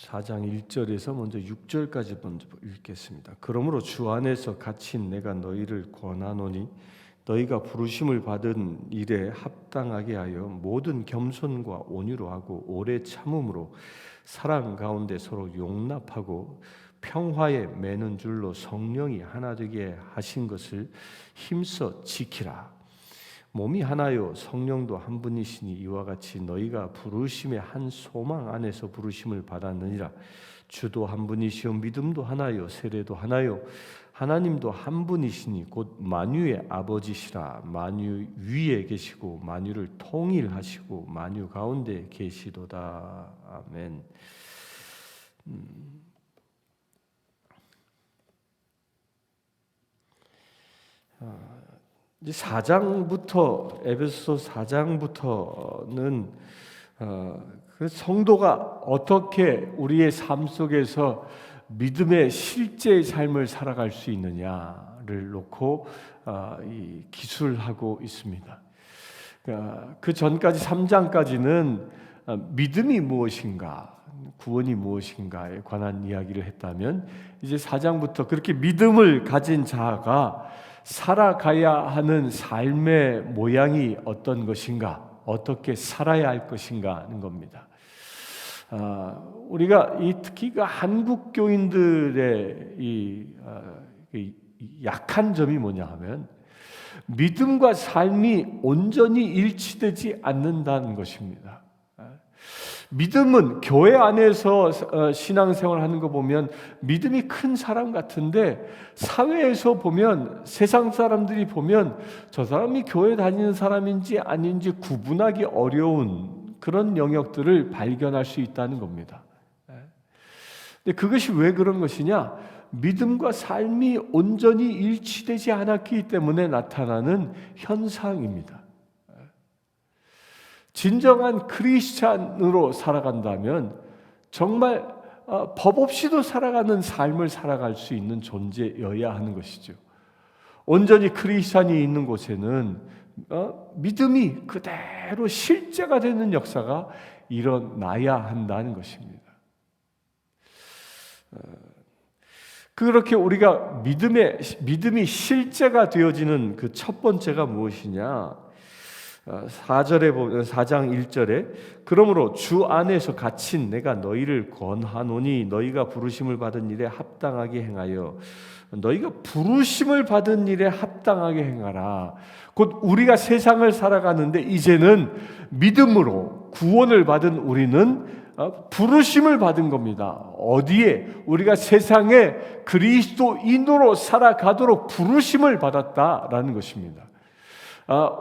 4장 1절에서 먼저 6절까지 먼저 읽겠습니다. 그러므로 주 안에서 갇힌 내가 너희를 권하노니 너희가 부르심을 받은 일에 합당하게 하여 모든 겸손과 온유로 하고 오래 참음으로 사랑 가운데 서로 용납하고 평화에 매는 줄로 성령이 하나 되게 하신 것을 힘써 지키라. 몸이 하나요 성령도 한 분이시니 이와 같이 너희가 부르심의 한 소망 안에서 부르심을 받았느니라. 주도 한 분이시요 믿음도 하나요 세례도 하나요 하나님도 한 분이시니 곧 만유의 아버지시라. 만유 위에 계시고 만유를 통일하시고 만유 가운데 계시도다. 아멘. 이제 4장부터 에베소 4장부터는 그 성도가 어떻게 우리의 삶 속에서 믿음의 실제의 삶을 살아갈 수 있느냐를 놓고 기술하고 있습니다. 그 전까지 3장까지는 믿음이 무엇인가, 구원이 무엇인가에 관한 이야기를 했다면 이제 4장부터 그렇게 믿음을 가진 자가 살아가야 하는 삶의 모양이 어떤 것인가, 어떻게 살아야 할 것인가 하는 겁니다. 우리가 특히 한국 교인들의 이 약한 점이 뭐냐 하면 믿음과 삶이 온전히 일치되지 않는다는 것입니다. 믿음은 교회 안에서 신앙생활 하는 거 보면 믿음이 큰 사람 같은데 사회에서 보면 세상 사람들이 보면 저 사람이 교회 다니는 사람인지 아닌지 구분하기 어려운 그런 영역들을 발견할 수 있다는 겁니다. 근데 그것이 왜 그런 것이냐? 믿음과 삶이 온전히 일치되지 않았기 때문에 나타나는 현상입니다. 진정한 크리스찬으로 살아간다면 정말 법 없이도 살아가는 삶을 살아갈 수 있는 존재여야 하는 것이죠. 온전히 크리스찬이 있는 곳에는 믿음이 그대로 실제가 되는 역사가 일어나야 한다는 것입니다. 그렇게 우리가 믿음이 실제가 되어지는 그 첫 번째가 무엇이냐? 4절에 보면 4장 1절에 그러므로 주 안에서 갇힌 내가 너희를 권하노니 너희가 부르심을 받은 일에 합당하게 행하여. 너희가 부르심을 받은 일에 합당하게 행하라. 곧 우리가 세상을 살아가는데 이제는 믿음으로 구원을 받은 우리는 부르심을 받은 겁니다. 어디에? 우리가 세상에 그리스도인으로 살아가도록 부르심을 받았다라는 것입니다.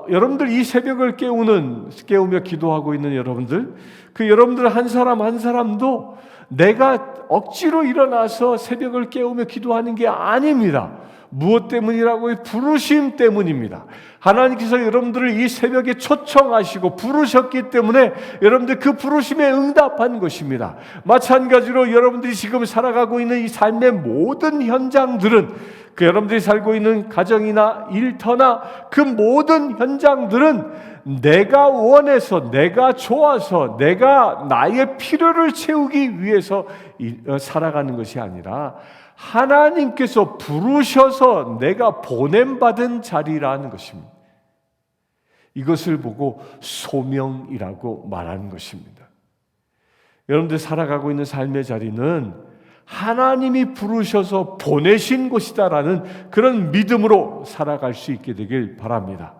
여러분들 이 새벽을 깨우며 기도하고 있는 여러분들, 그 여러분들 한 사람 한 사람도 내가 억지로 일어나서 새벽을 깨우며 기도하는 게 아닙니다. 무엇 때문이라고요? 부르심 때문입니다. 하나님께서 여러분들을 이 새벽에 초청하시고 부르셨기 때문에 여러분들 그 부르심에 응답한 것입니다. 마찬가지로 여러분들이 지금 살아가고 있는 이 삶의 모든 현장들은 그 여러분들이 살고 있는 가정이나 일터나 그 모든 현장들은 내가 원해서, 내가 좋아서, 내가 나의 필요를 채우기 위해서 살아가는 것이 아니라 하나님께서 부르셔서 내가 보냄받은 자리라는 것입니다. 이것을 보고 소명이라고 말하는 것입니다. 여러분들 살아가고 있는 삶의 자리는 하나님이 부르셔서 보내신 곳이다라는 그런 믿음으로 살아갈 수 있게 되길 바랍니다.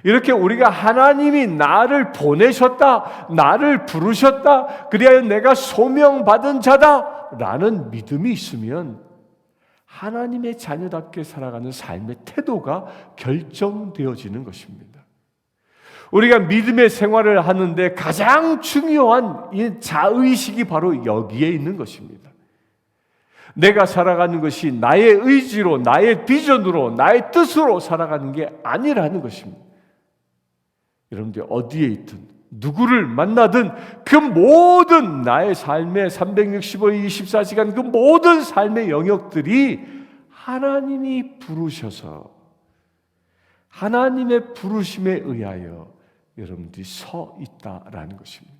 이렇게 우리가 하나님이 나를 보내셨다, 나를 부르셨다, 그리하여 내가 소명받은 자다라는 믿음이 있으면 하나님의 자녀답게 살아가는 삶의 태도가 결정되어지는 것입니다. 우리가 믿음의 생활을 하는데 가장 중요한 이 자의식이 바로 여기에 있는 것입니다. 내가 살아가는 것이 나의 의지로, 나의 비전으로, 나의 뜻으로 살아가는 게 아니라는 것입니다. 여러분들 어디에 있든 누구를 만나든 그 모든 나의 삶의 365일 24시간 그 모든 삶의 영역들이 하나님이 부르셔서 하나님의 부르심에 의하여 여러분들이 서 있다라는 것입니다.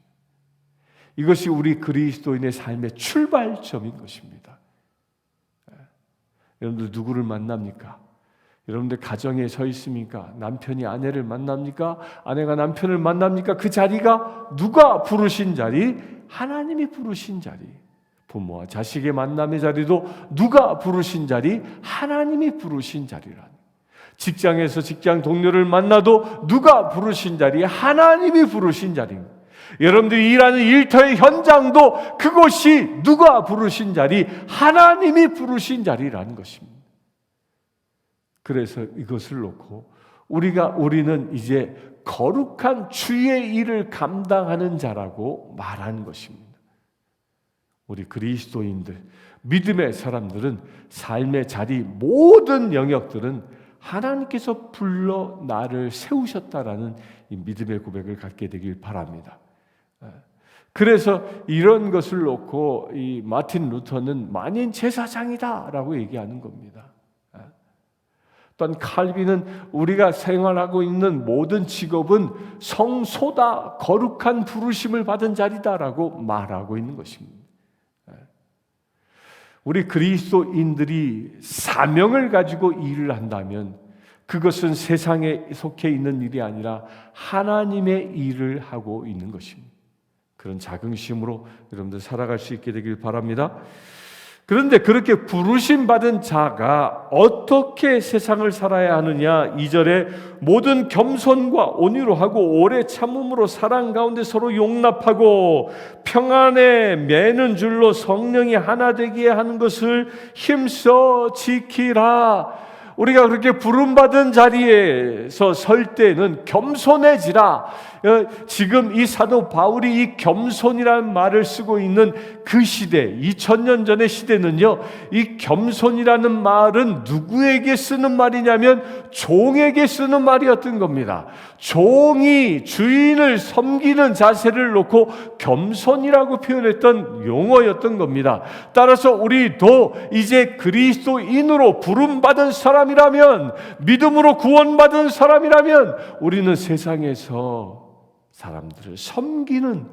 이것이 우리 그리스도인의 삶의 출발점인 것입니다. 여러분들 누구를 만납니까? 여러분들 가정에 서 있습니까? 남편이 아내를 만납니까? 아내가 남편을 만납니까? 그 자리가 누가 부르신 자리? 하나님이 부르신 자리. 부모와 자식의 만남의 자리도 누가 부르신 자리? 하나님이 부르신 자리라는. 직장에서 직장 동료를 만나도 누가 부르신 자리? 하나님이 부르신 자리입니다. 여러분들이 일하는 일터의 현장도 그것이 누가 부르신 자리? 하나님이 부르신 자리라는 것입니다. 그래서 이것을 놓고 우리는 이제 거룩한 주의 일을 감당하는 자라고 말하는 것입니다. 우리 그리스도인들, 믿음의 사람들은 삶의 자리 모든 영역들은 하나님께서 불러 나를 세우셨다라는 이 믿음의 고백을 갖게 되길 바랍니다. 그래서 이런 것을 놓고 이 마틴 루터는 만인 제사장이다라고 얘기하는 겁니다. 또한 칼빈은 우리가 생활하고 있는 모든 직업은 성소다, 거룩한 부르심을 받은 자리다라고 말하고 있는 것입니다. 우리 그리스도인들이 사명을 가지고 일을 한다면 그것은 세상에 속해 있는 일이 아니라 하나님의 일을 하고 있는 것입니다. 그런 자긍심으로 여러분들 살아갈 수 있게 되길 바랍니다. 그런데 그렇게 부르심 받은 자가 어떻게 세상을 살아야 하느냐? 2절에 모든 겸손과 온유로 하고 오래 참음으로 사랑 가운데 서로 용납하고 평안에 매는 줄로 성령이 하나 되게 하는 것을 힘써 지키라. 우리가 그렇게 부름받은 자리에서 설 때는 겸손해지라. 지금 이 사도 바울이 이 겸손이라는 말을 쓰고 있는 그 시대, 2000년 전의 시대는요, 이 겸손이라는 말은 누구에게 쓰는 말이냐면 종에게 쓰는 말이었던 겁니다. 종이 주인을 섬기는 자세를 놓고 겸손이라고 표현했던 용어였던 겁니다. 따라서 우리도 이제 그리스도인으로 부름받은 사람이라면, 믿음으로 구원받은 사람이라면 우리는 세상에서 사람들을 섬기는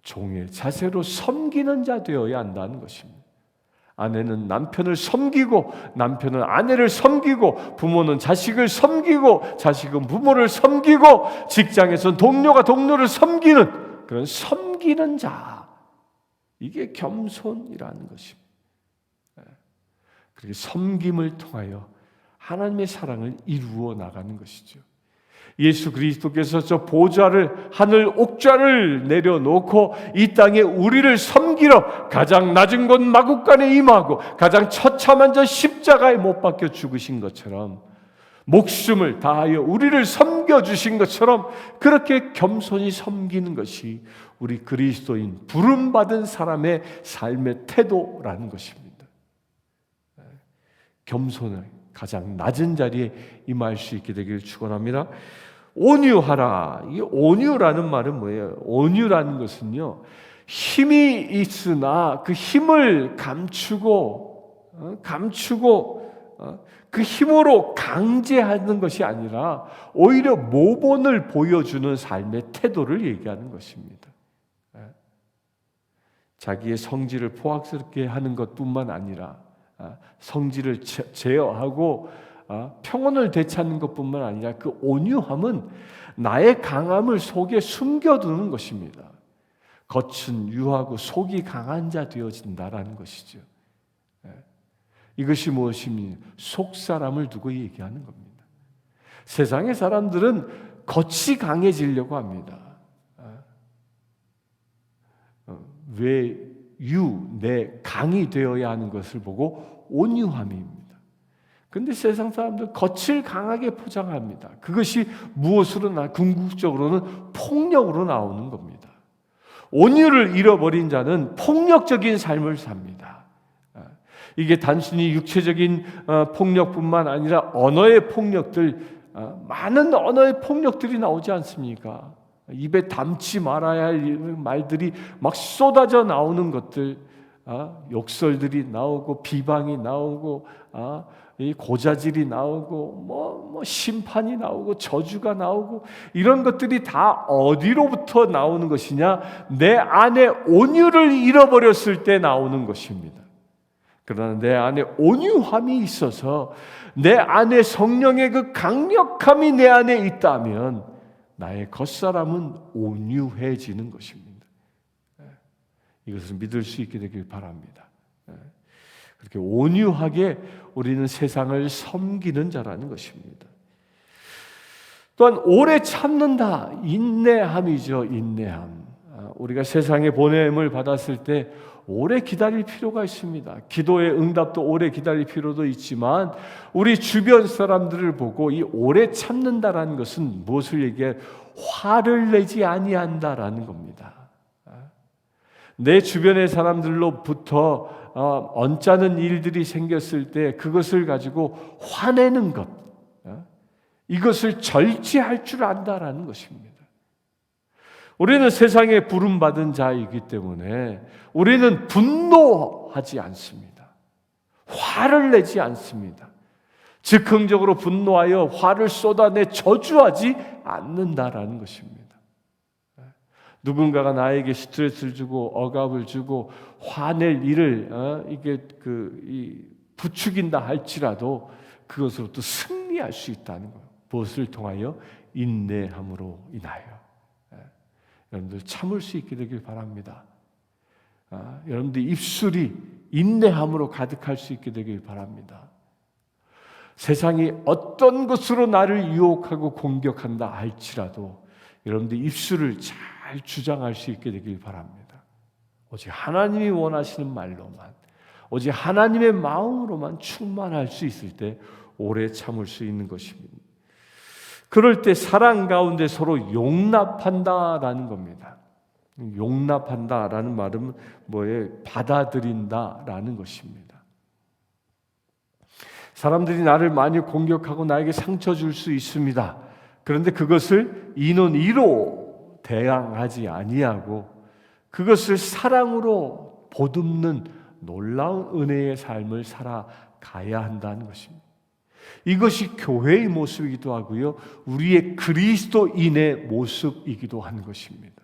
종의 자세로 섬기는 자 되어야 한다는 것입니다. 아내는 남편을 섬기고 남편은 아내를 섬기고 부모는 자식을 섬기고 자식은 부모를 섬기고 직장에서는 동료가 동료를 섬기는 그런 섬기는 자, 이게 겸손이라는 것입니다. 그렇게 섬김을 통하여 하나님의 사랑을 이루어 나가는 것이죠. 예수 그리스도께서 저 보좌를, 하늘 옥좌를 내려놓고 이 땅에 우리를 섬기러 가장 낮은 곳 마국간에 임하고 가장 처참한 저 십자가에 못 박혀 죽으신 것처럼, 목숨을 다하여 우리를 섬겨주신 것처럼 그렇게 겸손히 섬기는 것이 우리 그리스도인 부름받은 사람의 삶의 태도라는 것입니다. 겸손을 가장 낮은 자리에 임할 수 있게 되기를 축원합니다. 온유하라. 이 온유라는 말은 뭐예요? 온유라는 것은요, 힘이 있으나 그 힘을 감추고 그 힘으로 강제하는 것이 아니라 오히려 모본을 보여주는 삶의 태도를 얘기하는 것입니다. 자기의 성질을 포악스럽게 하는 것뿐만 아니라 성질을 제어하고 평온을 되찾는 것뿐만 아니라 그 온유함은 나의 강함을 속에 숨겨두는 것입니다. 겉은 유하고 속이 강한 자 되어진다라는 것이죠. 이것이 무엇입니까? 속 사람을 두고 얘기하는 겁니다. 세상의 사람들은 겉이 강해지려고 합니다. 내 강이 되어야 하는 것을 보고 온유함입니다. 그런데 세상 사람들 겉을 강하게 포장합니다. 그것이 무엇으로 궁극적으로는 폭력으로 나오는 겁니다. 온유를 잃어버린 자는 폭력적인 삶을 삽니다. 이게 단순히 육체적인 폭력뿐만 아니라 언어의 폭력들, 많은 언어의 폭력들이 나오지 않습니까? 입에 담지 말아야 할 말들이 막 쏟아져 나오는 것들, 욕설들이 나오고 비방이 나오고 이 고자질이 나오고 뭐 심판이 나오고 저주가 나오고 이런 것들이 다 어디로부터 나오는 것이냐? 내 안에 온유를 잃어버렸을 때 나오는 것입니다. 그러나 내 안에 온유함이 있어서 내 안에 성령의 그 강력함이 내 안에 있다면 나의 겉사람은 온유해지는 것입니다. 이것을 믿을 수 있게 되길 바랍니다. 그렇게 온유하게 우리는 세상을 섬기는 자라는 것입니다. 또한 오래 참는다. 인내함이죠. 인내함. 우리가 세상에 보냄을 받았을 때 오래 기다릴 필요가 있습니다. 기도의 응답도 오래 기다릴 필요도 있지만 우리 주변 사람들을 보고 이 오래 참는다라는 것은 무엇을 얘기해? 화를 내지 아니한다라는 겁니다. 내 주변의 사람들로부터 언짢은 일들이 생겼을 때 그것을 가지고 화내는 것, 이것을 절제할 줄 안다라는 것입니다. 우리는 세상에 부름받은 자이기 때문에 우리는 분노하지 않습니다. 화를 내지 않습니다. 즉흥적으로 분노하여 화를 쏟아내 저주하지 않는다라는 것입니다. 누군가가 나에게 스트레스를 주고 억압을 주고 화낼 일을 부추긴다 할지라도 그것으로부터 승리할 수 있다는 거예요. 무엇을 통하여? 인내함으로 인하여. 여러분들 참을 수 있게 되길 바랍니다. 여러분들 입술이 인내함으로 가득할 수 있게 되길 바랍니다. 세상이 어떤 것으로 나를 유혹하고 공격한다 할지라도 여러분들 입술을 잘 주장할 수 있게 되길 바랍니다. 오직 하나님이 원하시는 말로만, 오직 하나님의 마음으로만 충만할 수 있을 때 오래 참을 수 있는 것입니다. 그럴 때 사랑 가운데 서로 용납한다라는 겁니다. 용납한다라는 말은 뭐예요? 받아들인다라는 것입니다. 사람들이 나를 많이 공격하고 나에게 상처 줄 수 있습니다. 그런데 그것을 이는 이로 대항하지 아니하고 그것을 사랑으로 보듬는 놀라운 은혜의 삶을 살아가야 한다는 것입니다. 이것이 교회의 모습이기도 하고요, 우리의 그리스도인의 모습이기도 한 것입니다.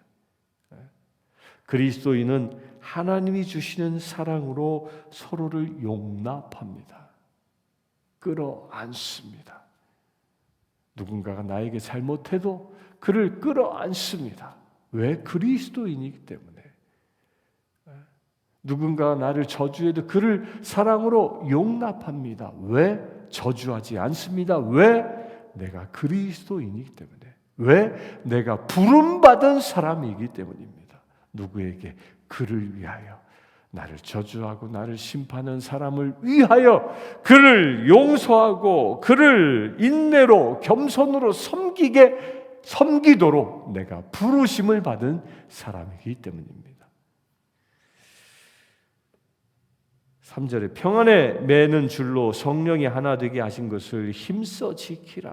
그리스도인은 하나님이 주시는 사랑으로 서로를 용납합니다. 끌어안습니다. 누군가가 나에게 잘못해도 그를 끌어안습니다. 왜? 그리스도인이기 때문에. 누군가가 나를 저주해도 그를 사랑으로 용납합니다. 왜? 저주하지 않습니다. 왜? 내가 그리스도인이기 때문에. 왜? 내가 부름받은 사람이기 때문입니다. 누구에게? 그를 위하여. 나를 저주하고 나를 심판하는 사람을 위하여 그를 용서하고 그를 인내로 겸손으로 섬기도록 내가 부르심을 받은 사람이기 때문입니다. 3절에 평안에 매는 줄로 성령이 하나 되게 하신 것을 힘써 지키라.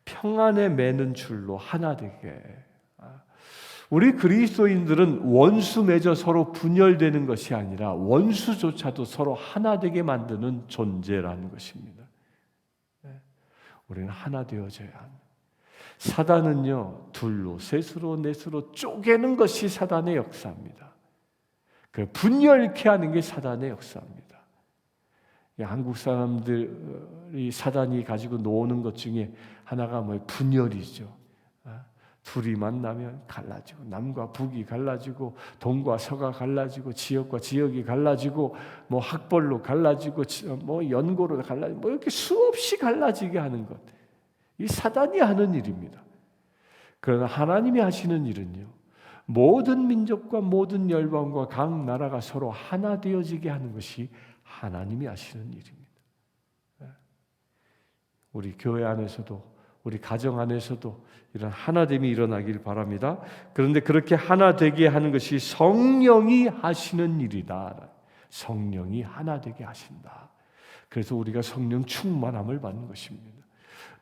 평안에 매는 줄로 하나 되게. 우리 그리스도인들은 원수 맺어 서로 분열되는 것이 아니라 원수조차도 서로 하나 되게 만드는 존재라는 것입니다. 우리는 하나 되어져야 합니다. 사단은요, 둘로, 셋으로, 넷으로 쪼개는 것이 사단의 역사입니다. 그 분열케 하는 게 사단의 역사입니다. 한국 사람들이 사단이 가지고 노는 것 중에 하나가 뭐예요? 분열이죠. 둘이 만나면 갈라지고, 남과 북이 갈라지고, 동과 서가 갈라지고, 지역과 지역이 갈라지고, 뭐 학벌로 갈라지고, 뭐 연고로 갈라지고, 뭐 이렇게 수없이 갈라지게 하는 것. 이 사단이 하는 일입니다. 그러나 하나님이 하시는 일은요, 모든 민족과 모든 열방과 각 나라가 서로 하나 되어지게 하는 것이 하나님이 하시는 일입니다. 우리 교회 안에서도, 우리 가정 안에서도 이런 하나됨이 일어나길 바랍니다. 그런데 그렇게 하나 되게 하는 것이 성령이 하시는 일이다. 성령이 하나 되게 하신다. 그래서 우리가 성령 충만함을 받는 것입니다.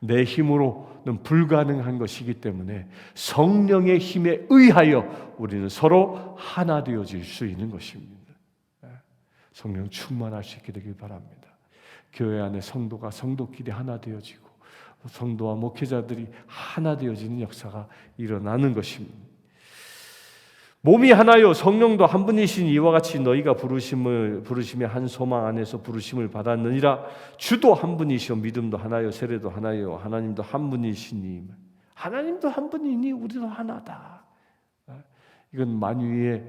내 힘으로는 불가능한 것이기 때문에 성령의 힘에 의하여 우리는 서로 하나 되어질 수 있는 것입니다. 성령 충만할 수 있게 되길 바랍니다. 교회 안에 성도가 성도끼리 하나 되어지고 성도와 목회자들이 하나 되어지는 역사가 일어나는 것입니다. 몸이 하나요 성령도 한 분이신 이와 같이 너희가 부르심의 한 소망 안에서 부르심을 받았느니라. 주도 한 분이시오 믿음도 하나요 세례도 하나요 하나님도 한 분이시니. 하나님도 한 분이니 우리도 하나다. 이건 만유의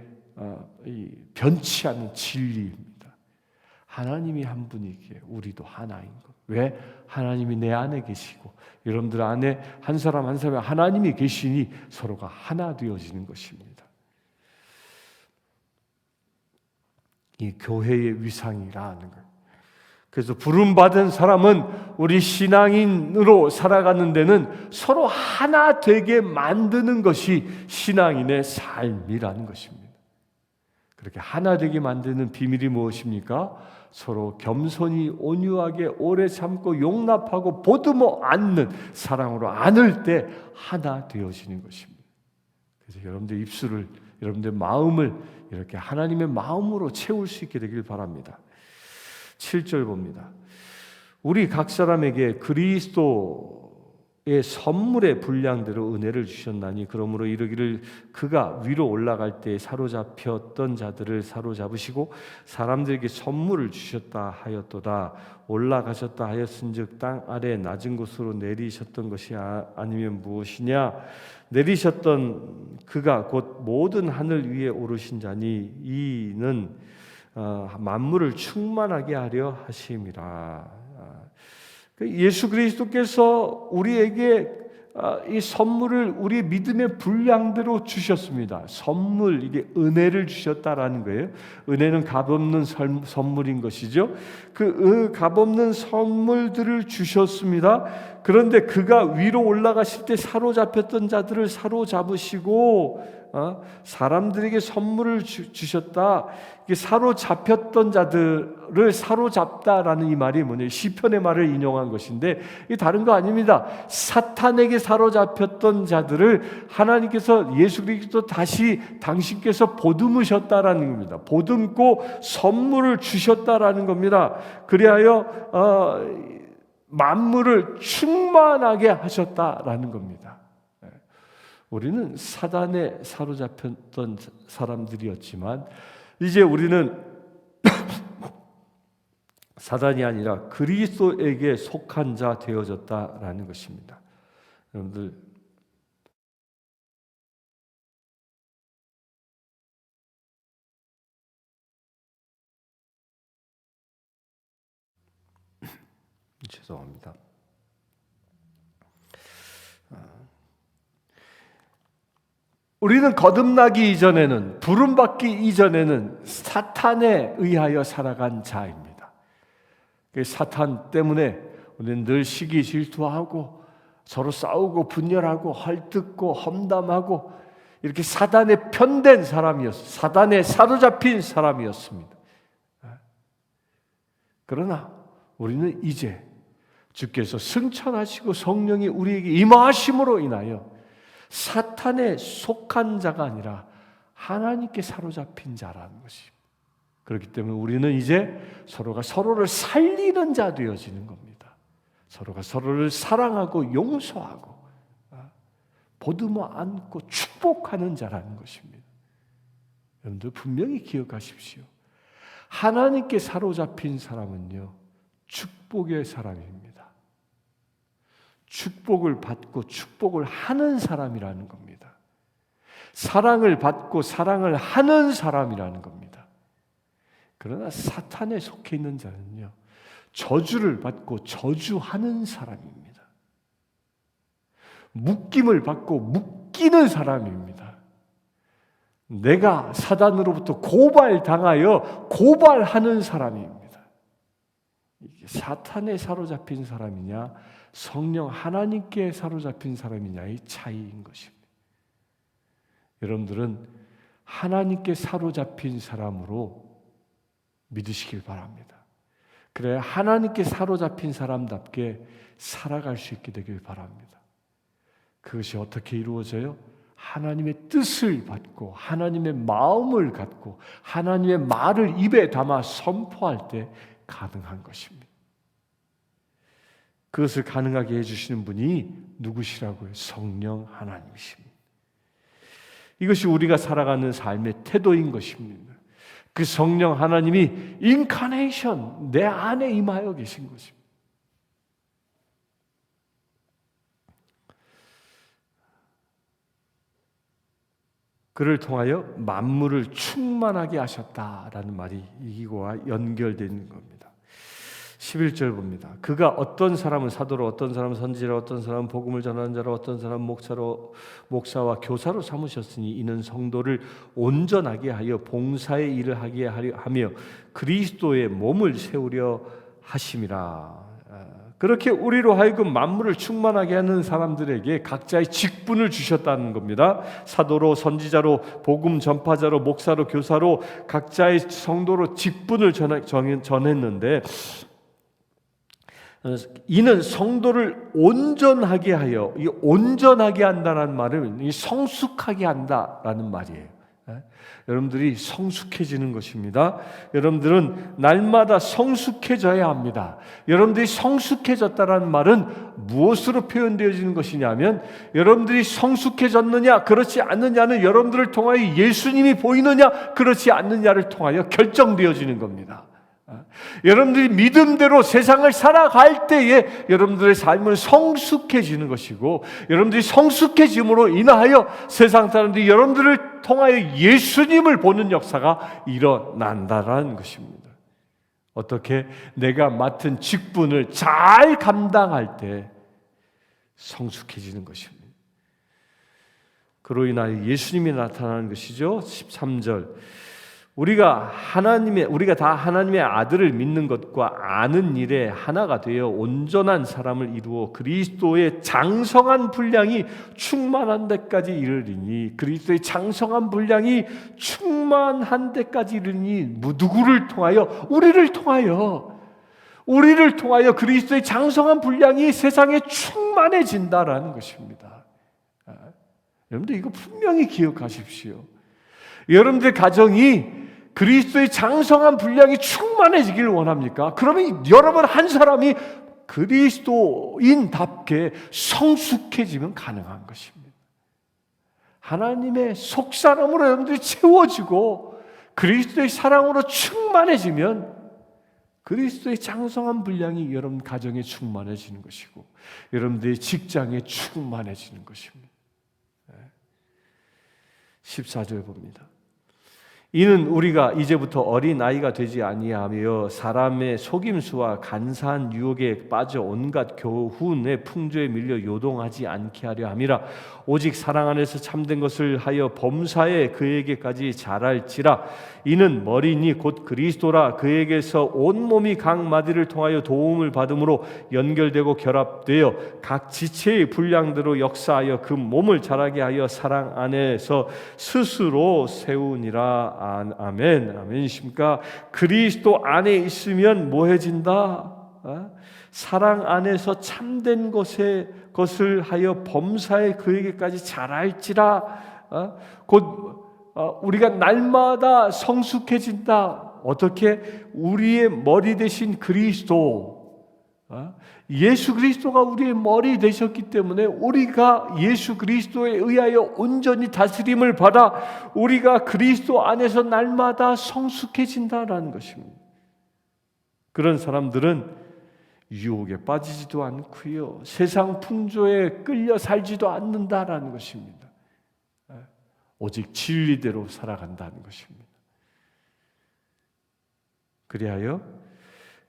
변치 않는 진리입니다. 하나님이 한 분이기에 우리도 하나인 것. 왜? 하나님이 내 안에 계시고 여러분들 안에 한 사람 한 사람에 하나님이 계시니 서로가 하나 되어지는 것입니다. 이 교회의 위상이라는 거예요. 그래서 부름받은 사람은 우리 신앙인으로 살아가는 데는 서로 하나 되게 만드는 것이 신앙인의 삶이라는 것입니다. 그렇게 하나 되게 만드는 비밀이 무엇입니까? 서로 겸손히 온유하게 오래 참고 용납하고 보듬어 안는 사랑으로 안을 때 하나 되어지는 것입니다. 그래서 여러분들 입술을 여러분들 마음을 이렇게 하나님의 마음으로 채울 수 있게 되길 바랍니다. 7절 봅니다. 우리 각 사람에게 그리스도의 선물의 분량대로 은혜를 주셨나니 그러므로 이르기를 그가 위로 올라갈 때 사로잡혔던 자들을 사로잡으시고 사람들에게 선물을 주셨다 하였도다. 올라가셨다 하였은즉 땅 아래 낮은 곳으로 내리셨던 것이 아니면 무엇이냐? 내리셨던 그가 곧 모든 하늘 위에 오르신 자니 이는 만물을 충만하게 하려 하심이라. 예수 그리스도께서 우리에게 이 선물을 우리의 믿음의 분량대로 주셨습니다. 선물, 이게 은혜를 주셨다라는 거예요. 은혜는 값없는 선물인 것이죠. 그 값없는 선물들을 주셨습니다. 그런데 그가 위로 올라가실 때 사로잡혔던 자들을 사로잡으시고 사람들에게 선물을 주셨다. 이게 사로잡혔던 자들을 사로잡다라는 이 말이 뭐냐면 시편의 말을 인용한 것인데 이게 다른 거 아닙니다. 사탄에게 사로잡혔던 자들을 하나님께서 예수 그리스도 다시 당신께서 보듬으셨다라는 겁니다. 보듬고 선물을 주셨다라는 겁니다. 그리하여 만물을 충만하게 하셨다라는 겁니다. 우리는 사단에 사로잡혔던 사람들이었지만 이제 우리는 사단이 아니라 그리스도에게 속한 자 되어졌다라는 것입니다. 여러분들 죄송합니다. 우리는 거듭나기 이전에는 부름받기 이전에는 사탄에 의하여 살아간 자입니다. 사탄 때문에 우리는 늘 시기 질투하고 서로 싸우고 분열하고 헐뜯고 험담하고 이렇게 사단에 편된 사람이었어요. 사단에 사로잡힌 사람이었습니다. 그러나 우리는 이제 주께서 승천하시고 성령이 우리에게 임하심으로 인하여 사탄에 속한 자가 아니라 하나님께 사로잡힌 자라는 것입니다. 그렇기 때문에 우리는 이제 서로가 서로를 살리는 자 되어지는 겁니다. 서로가 서로를 사랑하고 용서하고 보듬어 안고 축복하는 자라는 것입니다. 여러분들 분명히 기억하십시오. 하나님께 사로잡힌 사람은요 축복의 사람입니다. 축복을 받고 축복을 하는 사람이라는 겁니다. 사랑을 받고 사랑을 하는 사람이라는 겁니다. 그러나 사탄에 속해 있는 자는요 저주를 받고 저주하는 사람입니다. 묶임을 받고 묶이는 사람입니다. 내가 사단으로부터 고발당하여 고발하는 사람입니다. 이게 사탄에 사로잡힌 사람이냐 성령 하나님께 사로잡힌 사람이냐의 차이인 것입니다. 여러분들은 하나님께 사로잡힌 사람으로 믿으시길 바랍니다. 그래야 하나님께 사로잡힌 사람답게 살아갈 수 있게 되길 바랍니다. 그것이 어떻게 이루어져요? 하나님의 뜻을 받고 하나님의 마음을 갖고 하나님의 말을 입에 담아 선포할 때 가능한 것입니다. 그것을 가능하게 해주시는 분이 누구시라고요? 성령 하나님이십니다. 이것이 우리가 살아가는 삶의 태도인 것입니다. 그 성령 하나님이 인카네이션, 내 안에 임하여 계신 것입니다. 그를 통하여 만물을 충만하게 하셨다라는 말이 이거와 연결되는 겁니다. 11절 봅니다. 그가 어떤 사람은 사도로, 어떤 사람은 선지자로, 어떤 사람은 복음을 전하는 자로, 어떤 사람은 목사와 교사로 삼으셨으니 이는 성도를 온전하게 하여 봉사의 일을 하게 하며 그리스도의 몸을 세우려 하심이라. 그렇게 우리로 하여금 만물을 충만하게 하는 사람들에게 각자의 직분을 주셨다는 겁니다. 사도로, 선지자로, 복음 전파자로, 목사로, 교사로 각자의 성도로 직분을 전했는데 이는 성도를 온전하게 하여, 이 온전하게 한다는 말은 이 성숙하게 한다라는 말이에요. 여러분들이 성숙해지는 것입니다. 여러분들은 날마다 성숙해져야 합니다. 여러분들이 성숙해졌다는 말은 무엇으로 표현되어지는 것이냐면 여러분들이 성숙해졌느냐 그렇지 않느냐는 여러분들을 통하여 예수님이 보이느냐 그렇지 않느냐를 통하여 결정되어지는 겁니다. 여러분들이 믿음대로 세상을 살아갈 때에 여러분들의 삶은 성숙해지는 것이고 여러분들이 성숙해짐으로 인하여 세상 사람들이 여러분들을 통하여 예수님을 보는 역사가 일어난다는 것입니다. 어떻게? 내가 맡은 직분을 잘 감당할 때 성숙해지는 것입니다. 그로 인하여 예수님이 나타나는 것이죠. 13절 우리가 다 하나님의 아들을 믿는 것과 아는 일에 하나가 되어 온전한 사람을 이루어 그리스도의 장성한 분량이 충만한 데까지 이르리니 그리스도의 장성한 분량이 충만한 데까지 이르니 누구를 통하여? 우리를 통하여 그리스도의 장성한 분량이 세상에 충만해진다라는 것입니다. 여러분들 이거 분명히 기억하십시오. 여러분들 가정이 그리스도의 장성한 분량이 충만해지길 원합니까? 그러면 여러분 한 사람이 그리스도인답게 성숙해지면 가능한 것입니다. 하나님의 속사람으로 여러분들이 채워지고 그리스도의 사랑으로 충만해지면 그리스도의 장성한 분량이 여러분 가정에 충만해지는 것이고 여러분들의 직장에 충만해지는 것입니다. 14절 봅니다. 이는 우리가 이제부터 어린아이가 되지 아니하며 사람의 속임수와 간사한 유혹에 빠져 온갖 교훈의 풍조에 밀려 요동하지 않게 하려 함이라. 오직 사랑 안에서 참된 것을 하여 범사에 그에게까지 자랄지라. 이는 머리니 곧 그리스도라. 그에게서 온몸이 각 마디를 통하여 도움을 받음으로 연결되고 결합되어 각 지체의 분량대로 역사하여 그 몸을 자라게 하여 사랑 안에서 스스로 세우니라. 아멘. 아멘이십니까? 그리스도 안에 있으면 뭐해진다? 사랑 안에서 참된 것을 하여 범사에 그에게까지 자랄지라. 곧 우리가 날마다 성숙해진다. 어떻게? 우리의 머리 되신 그리스도, 예수 그리스도가 우리의 머리 되셨기 때문에 우리가 예수 그리스도에 의하여 온전히 다스림을 받아 우리가 그리스도 안에서 날마다 성숙해진다라는 것입니다. 그런 사람들은 유혹에 빠지지도 않고요, 세상 풍조에 끌려 살지도 않는다라는 것입니다. 오직 진리대로 살아간다는 것입니다. 그리하여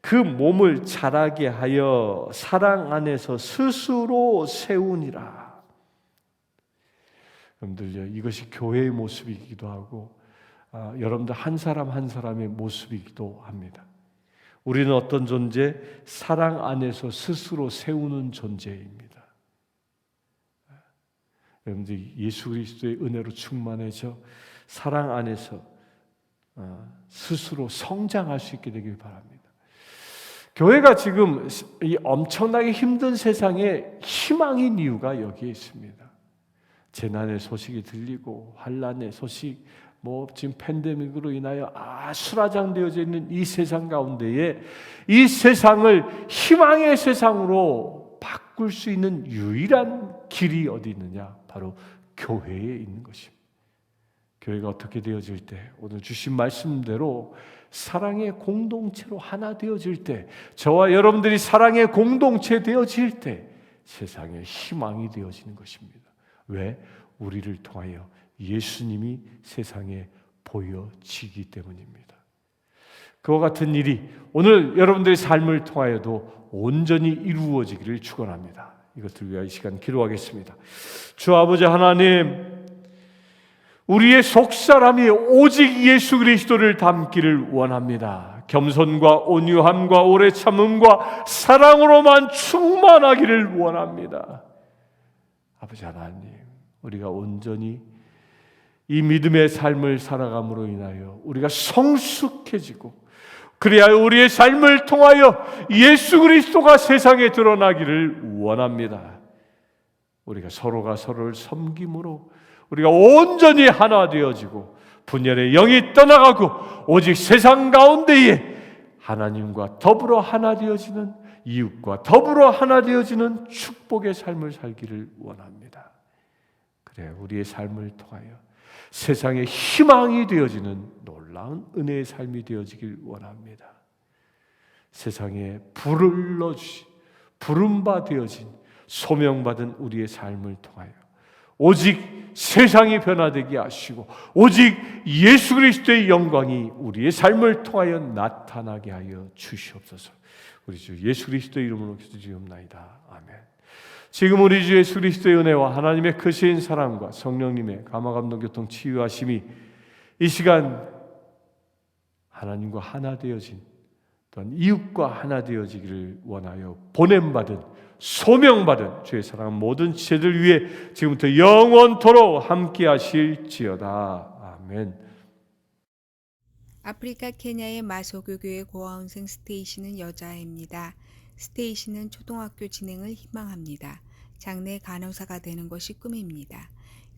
그 몸을 자라게 하여 사랑 안에서 스스로 세우니라. 여러분들요, 이것이 교회의 모습이기도 하고 여러분들 한 사람 한 사람의 모습이기도 합니다. 우리는 어떤 존재? 사랑 안에서 스스로 세우는 존재입니다. 여러분들 예수 그리스도의 은혜로 충만해져 사랑 안에서 스스로 성장할 수 있게 되길 바랍니다. 교회가 지금 이 엄청나게 힘든 세상에 희망인 이유가 여기에 있습니다. 재난의 소식이 들리고 환난의 소식, 지금 팬데믹으로 인하여 수라장되어져 있는 이 세상 가운데에 이 세상을 희망의 세상으로 바꿀 수 있는 유일한 길이 어디 있느냐? 바로 교회에 있는 것입니다. 교회가 어떻게 되어질 때, 오늘 주신 말씀대로 사랑의 공동체로 하나 되어질 때, 저와 여러분들이 사랑의 공동체 되어질 때 세상의 희망이 되어지는 것입니다. 왜? 우리를 통하여 예수님이 세상에 보여지기 때문입니다. 그와 같은 일이 오늘 여러분들의 삶을 통하여도 온전히 이루어지기를 축원합니다. 이것을 위하여 이 시간 기도하겠습니다. 주 아버지 하나님, 우리의 속사람이 오직 예수 그리스도를 닮기를 원합니다. 겸손과 온유함과 오래 참음과 사랑으로만 충만하기를 원합니다. 아버지 하나님, 우리가 온전히 이 믿음의 삶을 살아감으로 인하여 우리가 성숙해지고, 그래야 우리의 삶을 통하여 예수 그리스도가 세상에 드러나기를 원합니다. 우리가 서로가 서로를 섬김으로 우리가 온전히 하나 되어지고 분열의 영이 떠나가고 오직 세상 가운데에 하나님과 더불어 하나 되어지는, 이웃과 더불어 하나 되어지는 축복의 삶을 살기를 원합니다. 그래, 우리의 삶을 통하여 세상의 희망이 되어지는 놀라운 은혜의 삶이 되어지길 원합니다. 세상에 부름바 되어진 소명받은 우리의 삶을 통하여 오직 세상이 변화되게 하시고 오직 예수 그리스도의 영광이 우리의 삶을 통하여 나타나게 하여 주시옵소서. 우리 주 예수 그리스도의 이름으로 기도드리옵나이다. 아멘. 지금 우리 주 예수 그리스도의 은혜와 하나님의 크신 사랑과 성령님의 감화감동 교통 치유하심이 이 시간 하나님과 하나 되어진, 또한 이웃과 하나 되어지기를 원하여 보냄받은, 소명받은 주의 사랑하는 모든 지체들 위해 지금부터 영원토록 함께 하실지어다. 아멘. 아프리카 케냐의 마소교교의 고아원생 스테이시는 여자아이입니다. 스테이시는 초등학교 진행을 희망합니다. 장래 간호사가 되는 것이 꿈입니다.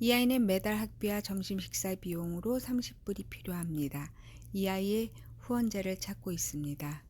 이 아이는 매달 학비와 점심 식사 비용으로 30불이 필요합니다. 이 아이의 후원자를 찾고 있습니다.